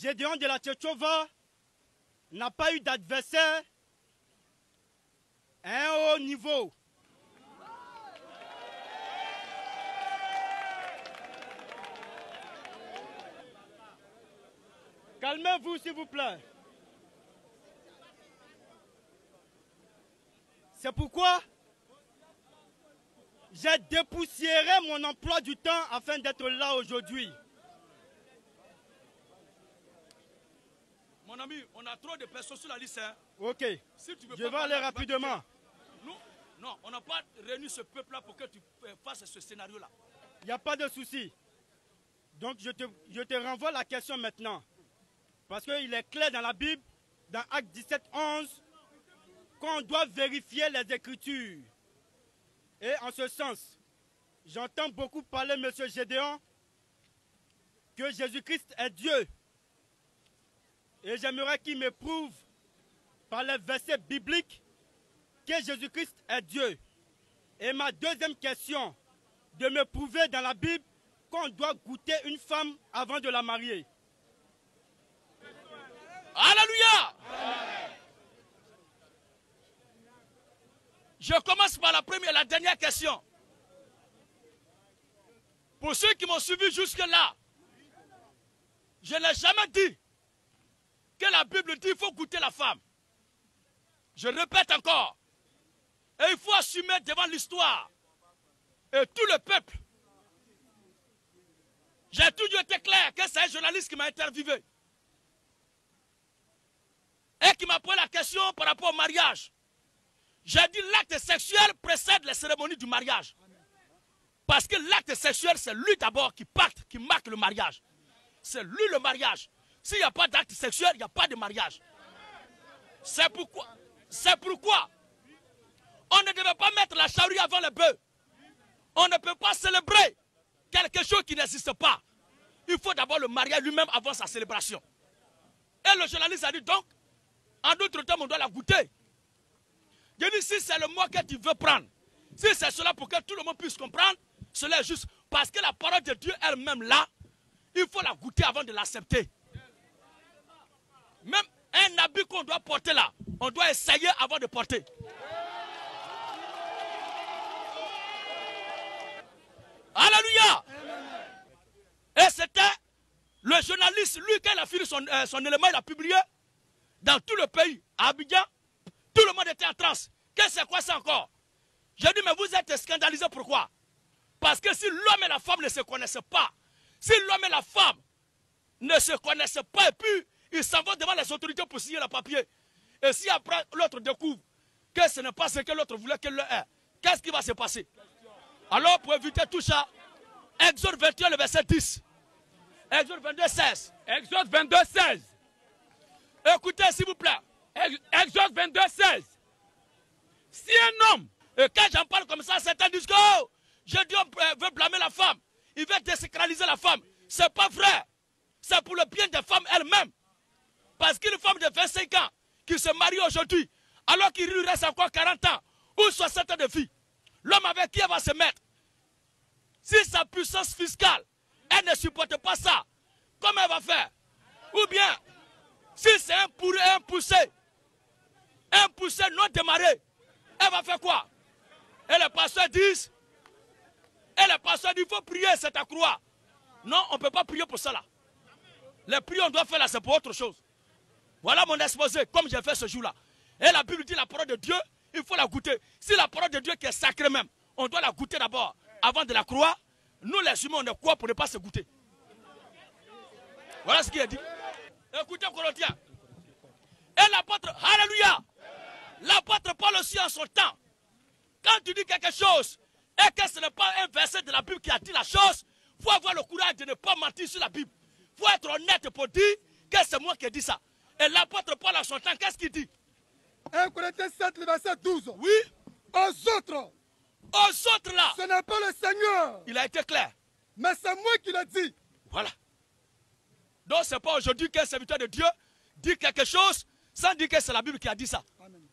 Gédéon de la Tchétchova n'a pas eu d'adversaire à un haut niveau. Calmez-vous, s'il vous plaît. C'est pourquoi j'ai dépoussiéré mon emploi du temps afin d'être là aujourd'hui. Mon ami, on a trop de personnes sur la liste. Hein. Ok, Si tu veux je vais aller rapidement. Non, on n'a pas réuni ce peuple-là pour que tu fasses ce scénario-là. Il n'y a pas de souci. Donc je te renvoie la question maintenant. Parce qu'il est clair dans la Bible, dans Acte 17, 11, qu'on doit vérifier les Écritures. Et en ce sens, j'entends beaucoup parler, M. Gédéon, que Jésus-Christ est Dieu. Et j'aimerais qu'il me prouve par les versets bibliques que Jésus-Christ est Dieu. Et ma deuxième question, de me prouver dans la Bible qu'on doit goûter une femme avant de la marier. Alléluia! Je commence par la dernière question. Pour ceux qui m'ont suivi jusque-là, je n'ai jamais dit que la Bible dit qu'il faut goûter la femme. Je répète encore. Et il faut assumer devant l'histoire et tout le peuple. J'ai toujours été clair que c'est un journaliste qui m'a interviewé et qui m'a posé la question par rapport au mariage. J'ai dit l'acte sexuel précède les cérémonies du mariage. Parce que l'acte sexuel, c'est lui d'abord qui marque le mariage. C'est lui le mariage. S'il n'y a pas d'acte sexuel, il n'y a pas de mariage. C'est pourquoi on ne devait pas mettre la charrue avant le bœuf. On ne peut pas célébrer quelque chose qui n'existe pas. Il faut d'abord le mariage lui-même avant sa célébration. Et le journaliste a dit donc, en d'autres termes, on doit la goûter. Je dis, si c'est le mot que tu veux prendre, si c'est cela pour que tout le monde puisse comprendre, cela est juste. Parce que la parole de Dieu elle-même là, il faut la goûter avant de l'accepter. Même un habit qu'on doit porter là, on doit essayer avant de porter. Alléluia! Et c'était le journaliste, lui, quand il a fini son élément, il a publié dans tout le pays, à Abidjan. Tout le monde était en transe. Qu'est-ce que c'est quoi ça encore? J'ai dit, mais vous êtes scandalisés, pourquoi? Parce que si l'homme et la femme ne se connaissent pas, si l'homme et la femme ne se connaissent pas, et puis ils s'en vont devant les autorités pour signer le papier, et si après l'autre découvre que ce n'est pas ce que l'autre voulait qu'elle ait, qu'est-ce qui va se passer? Alors, pour éviter tout ça, Exode 21, le verset 10. Exode 22, 16. Exode 22, 16. Écoutez, s'il vous plaît. Exode 22, 16. Si un homme, et quand j'en parle comme ça, certains disent que oh, je dis on veut blâmer la femme. Il veut désacraliser la femme. C'est pas vrai. C'est pour le bien des femmes elles-mêmes. Parce qu'une femme de 25 ans qui se marie aujourd'hui, alors qu'il lui reste encore 40 ans ou 60 ans de vie, l'homme avec qui elle va se mettre, si sa puissance fiscale, elle ne supporte pas ça, comment elle va faire? Ou bien, si c'est un poussé non démarré, elle va faire quoi? Et les pasteurs disent, il faut prier, c'est à croire. Non, on ne peut pas prier pour cela. Les prières, on doit faire là, c'est pour autre chose. Voilà mon exposé, comme j'ai fait ce jour-là. Et la Bible dit la parole de Dieu, il faut la goûter. Si la parole de Dieu qui est sacrée même, on doit la goûter d'abord avant de la croire. Nous les humains, on est quoi pour ne pas se goûter? Voilà ce qu'il a dit. Écoutez Corinthiens. Et l'apôtre, alléluia, l'apôtre Paul aussi en son temps, quand tu dis quelque chose et que ce n'est pas un verset de la Bible qui a dit la chose, il faut avoir le courage de ne pas mentir sur la Bible. Il faut être honnête pour dire que c'est moi qui ai dit ça. Et l'apôtre Paul en son temps, qu'est-ce qu'il dit? 1 Corinthiens 7, verset 12. Oui. Aux autres là, ce n'est pas le Seigneur. Il a été clair. Mais c'est moi qui l'ai dit. Voilà. Donc ce n'est pas aujourd'hui qu'un serviteur de Dieu dit quelque chose sans dire que c'est la Bible qui a dit ça. Amen.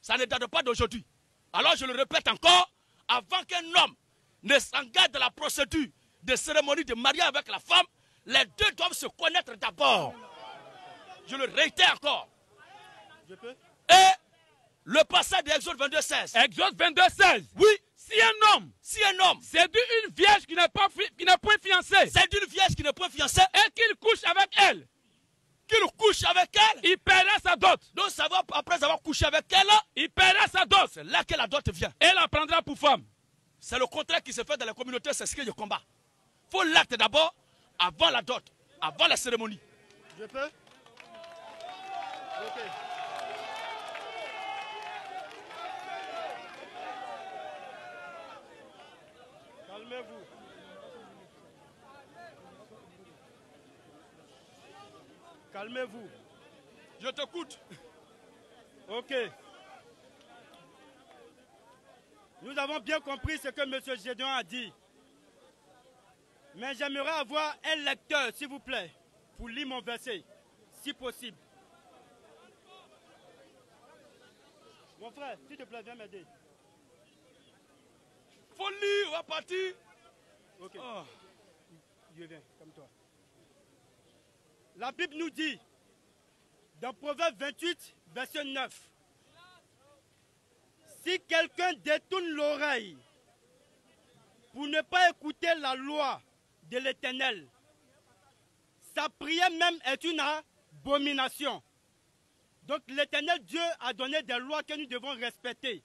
Ça ne date pas d'aujourd'hui. Alors je le répète encore, avant qu'un homme ne s'engage dans la procédure de cérémonie de mariage avec la femme, les deux doivent se connaître d'abord. Je le réitère encore. Je peux? Et le passage d'Exode 22, 16. Exode 22, 16. Oui. Si un homme séduit une vierge qui n'est point fiancée, C'est une vierge qui n'est point fiancée. et qu'il couche avec elle, Qu'il couche avec elle. il paiera sa dot. Donc ça va, après avoir couché avec elle, Il paiera sa dot. c'est là que la dot vient. Et la prendra pour femme. C'est le contraire qui se fait dans la communauté, c'est ce que je combats. Il faut l'acte d'abord, avant la dot, avant la cérémonie. Je peux? Ok. Calmez-vous. Calmez-vous. Je t'écoute. Ok. Nous avons bien compris ce que M. Gédéon a dit. Mais j'aimerais avoir un lecteur, s'il vous plaît, pour lire mon verset, si possible. Mon frère, s'il te plaît, viens m'aider. Faut lire, on va partir. Ok. Oh. Je viens, comme toi. La Bible nous dit, dans Proverbe 28, verset 9, si quelqu'un détourne l'oreille pour ne pas écouter la loi de l'Éternel, sa prière même est une abomination. Donc l'Éternel Dieu a donné des lois que nous devons respecter.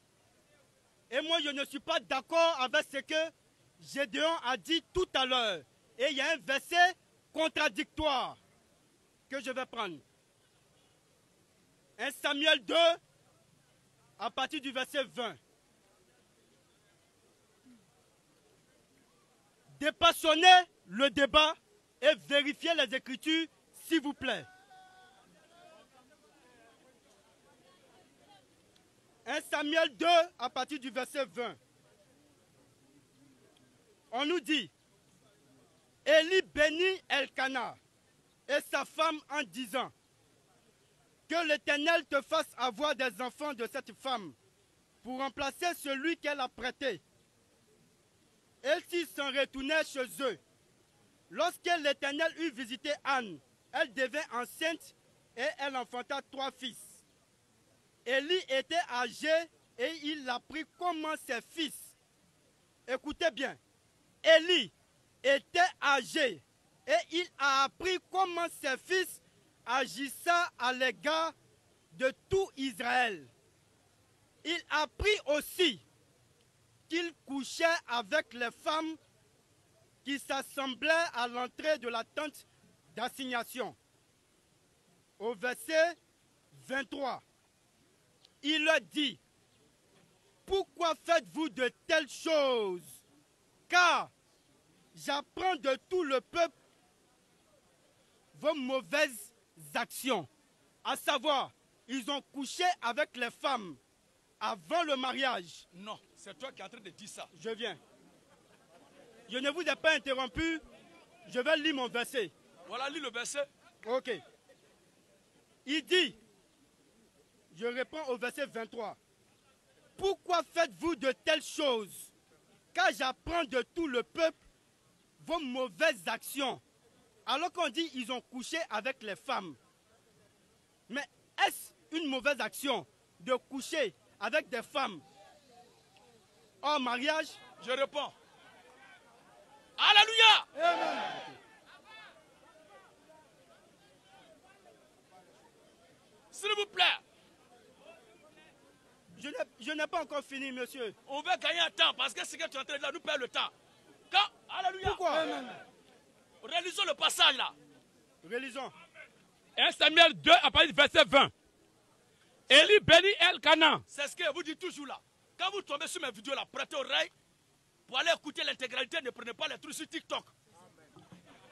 Et moi, je ne suis pas d'accord avec ce que Gédéon a dit tout à l'heure. Et il y a un verset contradictoire que je vais prendre. 1 Samuel 2, à partir du verset 20. Dépassionnez le débat et vérifiez les Écritures, s'il vous plaît. 1 Samuel 2, à partir du verset 20. On nous dit, Élie bénit Elkana et sa femme en disant, que l'Éternel te fasse avoir des enfants de cette femme pour remplacer celui qu'elle a prêté. Et s'ils s'en retournaient chez eux, lorsque l'Éternel eut visité Anne, elle devint enceinte et elle enfanta 3 fils. Élie était âgé et il apprit comment ses fils. Écoutez bien, Élie était âgé et il a appris comment ses fils agissaient à l'égard de tout Israël. Il apprit aussi qu'il couchait avec les femmes qui s'assemblaient à l'entrée de la tente d'assignation. Au verset 23, il leur dit, pourquoi faites-vous de telles choses? Car j'apprends de tout le peuple vos mauvaises actions. À savoir, ils ont couché avec les femmes avant le mariage. Non, c'est toi qui es en train de dire ça. Je viens. Je ne vous ai pas interrompu. Je vais lire mon verset. Voilà, lis le verset. Ok. Il dit, je réponds au verset 23. Pourquoi faites-vous de telles choses? Car j'apprends de tout le peuple vos mauvaises actions. Alors qu'on dit ils ont couché avec les femmes. Mais est-ce une mauvaise action de coucher avec des femmes hors mariage? Je réponds. Alléluia. Amen. S'il vous plaît. Je n'ai pas encore fini, monsieur. On veut gagner un temps parce que ce que tu es en train de dire nous perd le temps. Quand, alléluia. Pourquoi? Relisons le passage là. Relisons. 1 Samuel 2, à partir du verset 20. Élie bénit Elkana. C'est ce que vous dites toujours là. Quand vous tombez sur mes vidéos là, prêtez oreille pour aller écouter l'intégralité, ne prenez pas les trucs sur TikTok.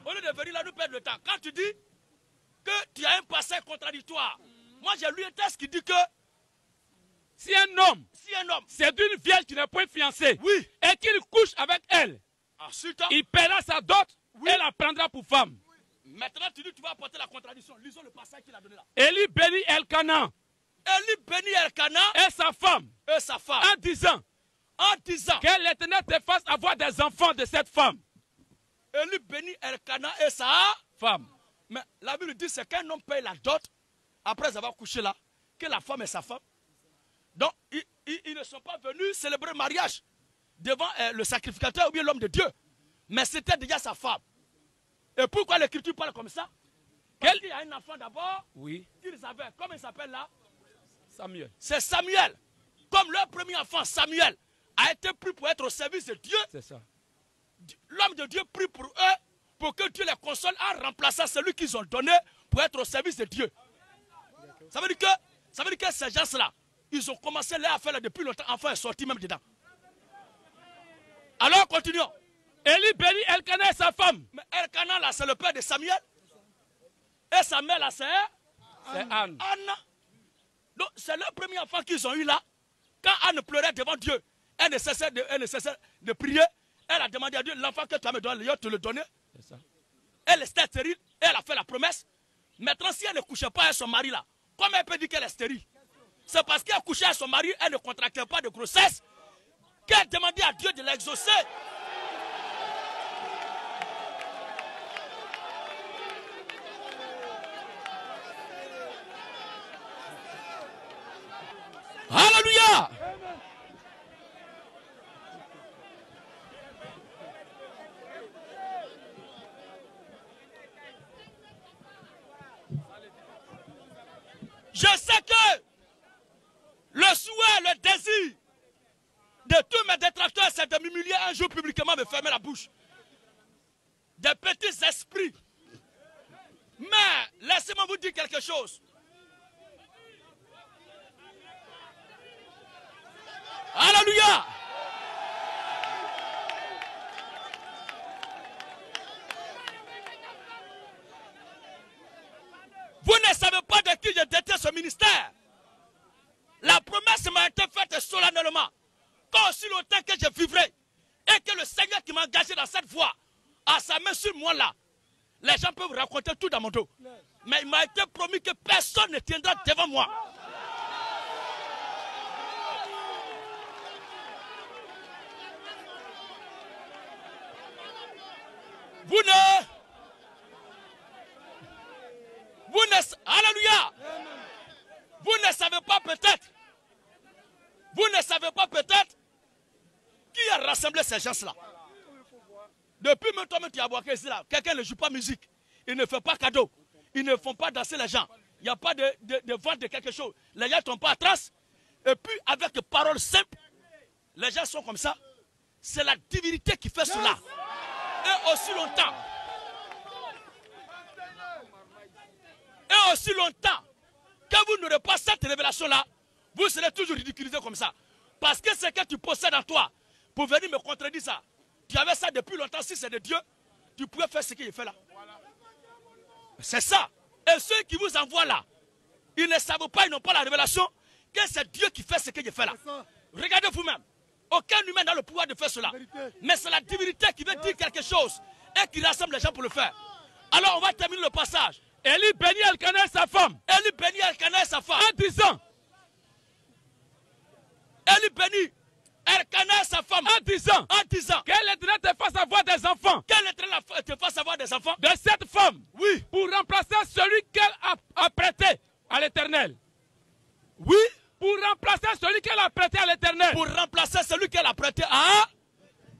Au lieu de venir là, nous perdre le temps. Quand tu dis que tu as un passage contradictoire, moi j'ai lu un texte qui dit que Si un homme c'est d'une vierge qui n'est point fiancée, oui, et qu'il couche avec elle, ensuite, il paiera sa dot, oui, et la prendra pour femme. Maintenant tu dis tu vas apporter la contradiction. Lisons le passage qu'il a donné là. Élie bénit Elkana Élie bénit Elkana et sa femme en disant que l'Éternel te fasse avoir des enfants de cette femme. Élie bénit Elkana et sa Femme. Mais la Bible dit c'est qu'un homme paye la dot après avoir couché là, que la femme est sa femme. Donc, ils ne sont pas venus célébrer le mariage devant le sacrificateur ou bien l'homme de Dieu. Mais c'était déjà sa femme. Et pourquoi l'Écriture parle comme ça? Parce qu'il y a un enfant d'abord, Oui. qu'ils avaient, comment il s'appelle là? Samuel. C'est Samuel. Comme leur premier enfant, Samuel, a été pris pour être au service de Dieu. C'est ça. L'homme de Dieu prie pour eux, pour que Dieu les console en remplaçant celui qu'ils ont donné pour être au service de Dieu. Ça veut dire que ces gens-là, ils ont commencé leur affaire là depuis longtemps. Enfant est sorti même dedans. Alors, continuons. Élie bénit Elkanah et sa femme. Mais Elkanah là, c'est le père de Samuel. Et Samuel là, c'est Anne. Anne. Donc, c'est le premier enfant qu'ils ont eu là. Quand Anne pleurait devant Dieu, elle ne cessait de prier. Elle a demandé à Dieu, l'enfant que tu as me donné, je te le donner. C'est ça. Elle était stérile et elle a fait la promesse. Maintenant, si elle ne couchait pas avec son mari là, comment elle peut dire qu'elle est stérile? C'est parce qu'elle couchait avec son mari, elle ne contractait pas de grossesse, qu'elle demandait à Dieu de l'exaucer. Alléluia. Je sais que le souhait, le désir de tous mes détracteurs, c'est de m'humilier un jour publiquement, me fermer la bouche. Des petits esprits. Mais laissez-moi vous dire quelque chose. Alléluia. Vous ne savez pas de qui je détiens ce ministère. La promesse m'a été faite solennellement. Quand aussi longtemps que je vivrai et que le Seigneur qui m'a engagé dans cette voie a sa main sur moi là, les gens peuvent raconter tout dans mon dos. Mais il m'a été promis que personne ne tiendra devant moi. Alléluia. Vous ne savez pas peut-être. Vous ne savez pas peut-être qui a rassemblé ces gens-là. Depuis maintenant, tu as boité ici là. Quelqu'un ne joue pas musique. Il ne fait pas cadeau. Ils ne font pas danser les gens. Il n'y a pas de vente de quelque chose. Les gens ne tombent pas à trace. Et puis, avec des paroles simples, les gens sont comme ça. C'est la divinité qui fait cela. Et aussi longtemps. Et aussi longtemps que vous n'aurez pas cette révélation-là, vous serez toujours ridiculisé comme ça. Parce que ce que tu possèdes en toi, pour venir me contredire ça, tu avais ça depuis longtemps, si c'est de Dieu, tu pouvais faire ce qu'il fait là. C'est ça. Et ceux qui vous envoient là, ils ne savent pas, ils n'ont pas la révélation que c'est Dieu qui fait ce qu'il fait là. Regardez vous-même. Aucun humain n'a le pouvoir de faire cela. Mais c'est la divinité qui veut dire quelque chose et qui rassemble les gens pour le faire. Alors on va terminer le passage. Élie bénit Elkanah et sa femme. Élie bénit Elkanah et sa femme. En disant. Élie bénit Elkanah et sa femme. En disant. Que l'Éternel te fasse avoir des enfants. Que l'Éternel te fasse avoir des enfants. De cette femme. Oui. Pour remplacer celui qu'elle a prêté à l'Éternel. Oui. Pour remplacer celui qu'elle a prêté à l'Éternel. Pour remplacer celui qu'elle a prêté à.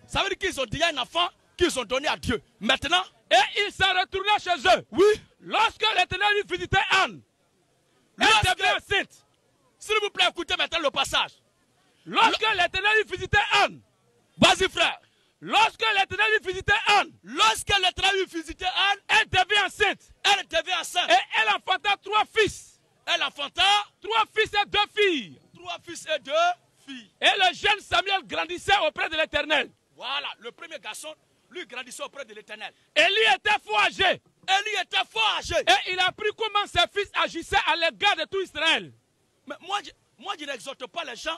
Ça veut dire qu'ils ont déjà un enfant qu'ils ont donné à Dieu. Maintenant. Et ils s'en retournaient chez eux. Oui. Lorsque l'Éternel lui visitait Anne. Elle devait enceinte. S'il vous plaît, écoutez maintenant le passage. Lorsque l'Éternel lui visitait Anne. Vas-y frère. Lorsque l'Éternel lui visitait Anne. Lorsque l'Éternel lui visitait Anne. Elle devait enceinte. Elle devait enceinte. Et elle enfanta 3 fils. Elle enfanta 3 fils et 2 filles. 3 fils et 2 filles. Et le jeune Samuel grandissait auprès de l'Éternel. Voilà, le premier garçon, lui grandissait auprès de l'Éternel. Élie était fort âgé. Élie était fort âgé. Et il a appris comment ses fils agissaient à l'égard de tout Israël. Mais moi je n'exhorte pas les gens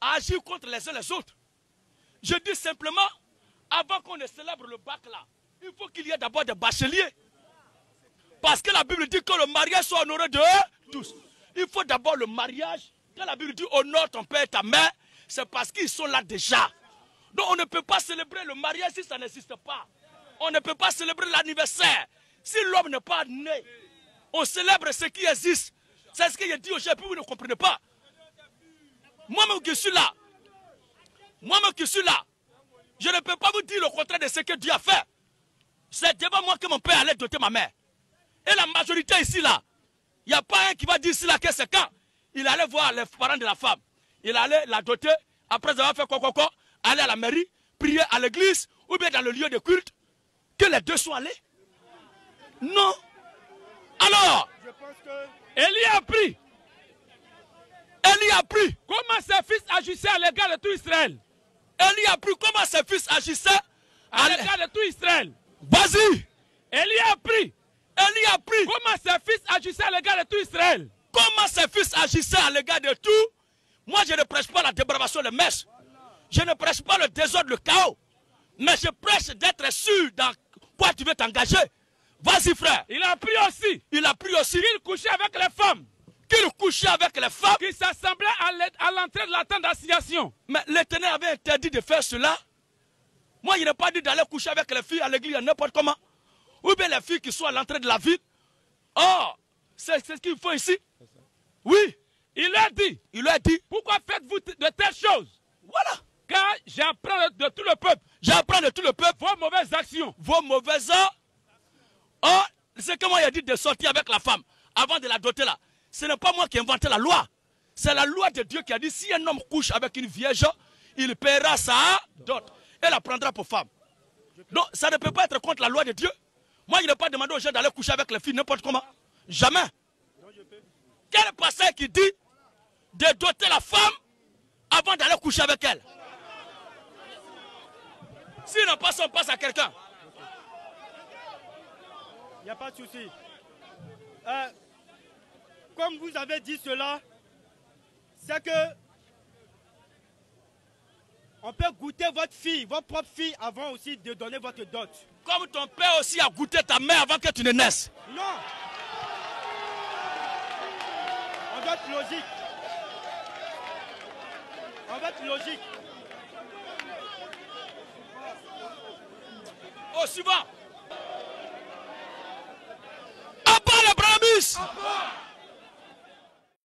à agir contre les uns les autres. Je dis simplement, avant qu'on ne célèbre le bac là, il faut qu'il y ait d'abord des bacheliers. Parce que la Bible dit que le mariage soit honoré de tous. Il faut d'abord le mariage. Quand la Bible dit honore ton père et ta mère, c'est parce qu'ils sont là déjà. Donc on ne peut pas célébrer le mariage si ça n'existe pas. On ne peut pas célébrer l'anniversaire si l'homme n'est pas né. On célèbre ce qui existe. C'est ce que je dis aux gens, puis vous ne comprenez pas. Moi-même qui suis là, je ne peux pas vous dire le contraire de ce que Dieu a fait. C'est devant moi que mon père allait doter ma mère. Et la majorité ici, là, il n'y a pas un qui va dire ici, là, que c'est quand il allait voir les parents de la femme. Il allait la doter, après avoir fait quoi, aller à la mairie, prier à l'église, ou bien dans le lieu de culte, que les deux soient allés. Non. Alors, Je pense que Élie a appris comment ses fils agissaient à l'égard de tout Israël. Élie a appris comment ses fils agissaient À l'égard de tout Israël. Vas-y. Élie a appris comment ses fils agissaient à l'égard de tout Israël. Comment ses fils agissaient à l'égard de tout. Moi, je ne prêche pas la dépravation de mèche. Je ne prêche pas le désordre, le chaos. Mais je prêche d'être sûr dans quoi tu veux t'engager. Vas-y, frère. Il a appris aussi qu'il couchait avec les femmes. Qui s'assemblaient à l'entrée de la tente d'assignation. Mais l'Éternel avait interdit de faire cela. Moi, il n'a pas dit d'aller coucher avec les filles à l'église, n'importe comment. Ou bien les filles qui sont à l'entrée de la ville. Oh, c'est ce qu'il faut ici. Oui. Il lui a dit, pourquoi faites-vous de telles choses? Voilà. Car j'apprends de tout le peuple. Vos mauvaises actions. Oh, c'est comment il a dit de sortir avec la femme avant de la doter là. Ce n'est pas moi qui ai inventé la loi. C'est la loi de Dieu qui a dit si un homme couche avec une vierge, il paiera sa dot. Et la prendra pour femme. Donc ça ne peut pas être contre la loi de Dieu. Moi, je n'ai pas demandé aux gens d'aller coucher avec les filles n'importe comment. Jamais. Quel passage qui dit de doter la femme avant d'aller coucher avec elle? Si on passe, on passe à quelqu'un. il n'y a pas de souci. Comme vous avez dit cela, c'est que on peut goûter votre fille, votre propre fille, avant aussi de donner votre dot. Comme ton père aussi a goûté ta mère avant que tu ne naisses. Non. On doit être logique. Au suivant. À part la Bramis.